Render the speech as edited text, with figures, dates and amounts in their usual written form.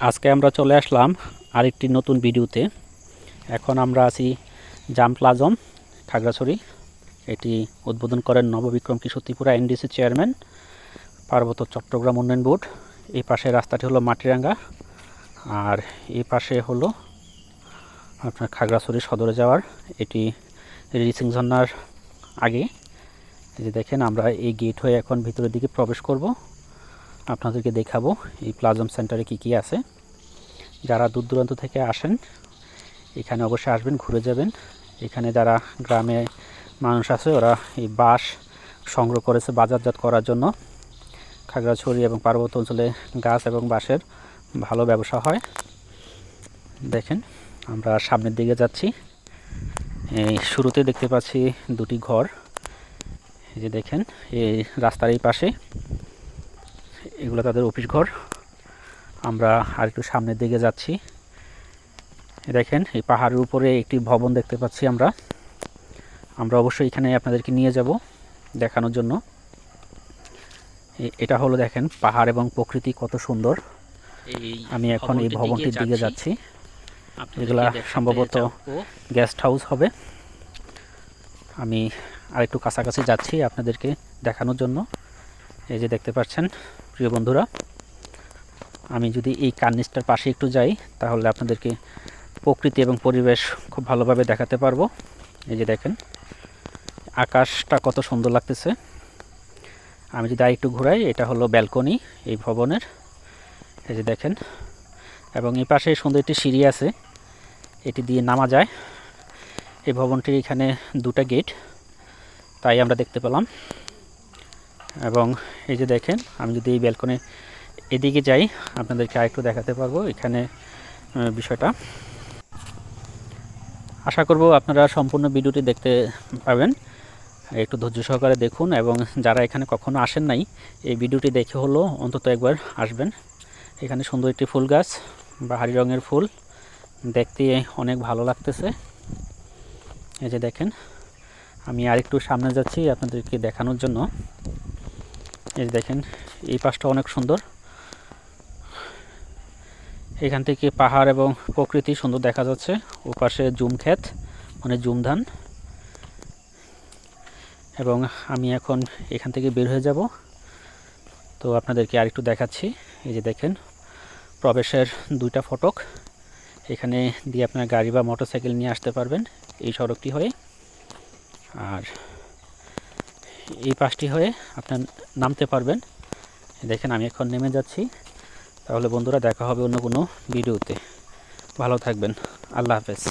আজকে আমরা চলে আসলাম আরেকটি নতুন ভিডিওতে। এখন আমরা আছি জাম প্লাজম খাগড়াছড়ি। এটি উদ্বোধন করেন নববিক্রম কিশোর ত্রিপুরা এনডিসি চেয়ারম্যান, পার্বত্য চট্টগ্রাম উন্নয়ন বোর্ড। এই পাশে রাস্তাটি হলো মাটিরাঙ্গা, আর এই পাশে হলো আপনার খাগড়াছড়ি সদরে যাওয়ার। এটি রিসিং ঝর্ণার আগে। এই যে দেখেন, আমরা এই গেট হয়ে এখন ভিতরের দিকে প্রবেশ করব। আপনাদেরকে দেখাবো এই প্লাজম সেন্টারে কি আছে। যারা দূর দূরান্ত থেকে আসেন এখানে অবশ্যই আসবেন, ঘুরে যাবেন। এখানে যারা গ্রামে মানুষ আছে ওরা এই বাঁশ সংগ্রহ করেছে বাজারজাত করার জন্য। খাগড়াছড়ি এবং পার্বত্য অঞ্চলে গাছ এবং বাঁশের ভালো ব্যবসা হয়। দেখেন, আমরা সামনের দিকে যাচ্ছি। এই শুরুতে দেখতে পাচ্ছি দুটি ঘর। এই যে দেখেন, এই রাস্তার এই পাশে এগুলো তাদের অফিস ঘর। আমরা আর একটু সামনের দিকে যাচ্ছি। দেখেন, এই পাহাড়ের উপরে একটি ভবন দেখতে পাচ্ছি আমরা অবশ্যই এখানে আপনাদেরকে নিয়ে যাব দেখানোর জন্য। এটা হলো, দেখেন পাহাড় এবং প্রকৃতি কত সুন্দর। আমি এখন এই ভবনটির দিকে যাচ্ছি। এগুলা সম্ভবত গেস্ট হাউস হবে। আমি আরেকটু কাছাকাছি যাচ্ছি আপনাদেরকে দেখানোর জন্য। এই যে দেখতে পাচ্ছেন প্রিয় বন্ধুরা, আমি যদি এই কার্নিসটার পাশে একটু যাই তাহলে আপনাদেরকে প্রকৃতি এবং পরিবেশ খুব ভালোভাবে দেখাতে পারবো। এই যে দেখেন, আকাশটা কত সুন্দর লাগতেছে। আমি যদি আরেকটু ঘুরাই, এটা হলো ব্যালকনি এই ভবনের। এই যে দেখেন, এবং এই পাশে সুন্দর একটি সিঁড়ি আছে, এটি দিয়ে নামা যায়। এই ভবনটির এখানে দুটা গেট, তাই আমরা দেখতে পেলাম। এবং এই যে দেখেন, আমি যদি এই ব্যালকনি এদিকে যাই আপনাদেরকে আরেকটু দেখাতে পারবো এখানে বিষয়টা। আশা করব আপনারা সম্পূর্ণ ভিডিওটি দেখতে পাবেন। একটু ধৈর্য সহকারে দেখুন, এবং যারা এখানে কখনো আসেন নাই এই ভিডিওটি দেখে হলো অন্তত একবার আসবেন। এখানে সুন্দর একটি ফুল গাছ, বাহারি রঙের ফুল, দেখতে অনেক ভালো লাগতেছে। এই যে দেখেন, আমি আরেকটু সামনে যাচ্ছি আপনাদেরকে দেখানোর জন্য। এই যে দেখেন, এই পাশটা অনেক সুন্দর। এখান থেকে পাহাড় এবং প্রকৃতি সুন্দর দেখা যাচ্ছে। ওপাশে জুম ক্ষেত, মানে জুম ধান। এবং আমি এখন এখান থেকে বের হয়ে যাব, তো আপনাদেরকে আরেকটু দেখাচ্ছি। এই যে দেখেন, প্রবেশের দুইটা ফটক, এখানে দিয়ে আপনার গাড়ি বা মোটরসাইকেল নিয়ে আসতে পারবেন এই সড়কটি হয়ে। আর এই পাশটি হয়ে আপনার নামতে পারবেন। দেখেন, আমি এখন নেমে যাচ্ছি। তাহলে বন্ধুরা, দেখা হবে অন্য কোনো ভিডিওতে। ভালো থাকবেন। আল্লাহ হাফেজ।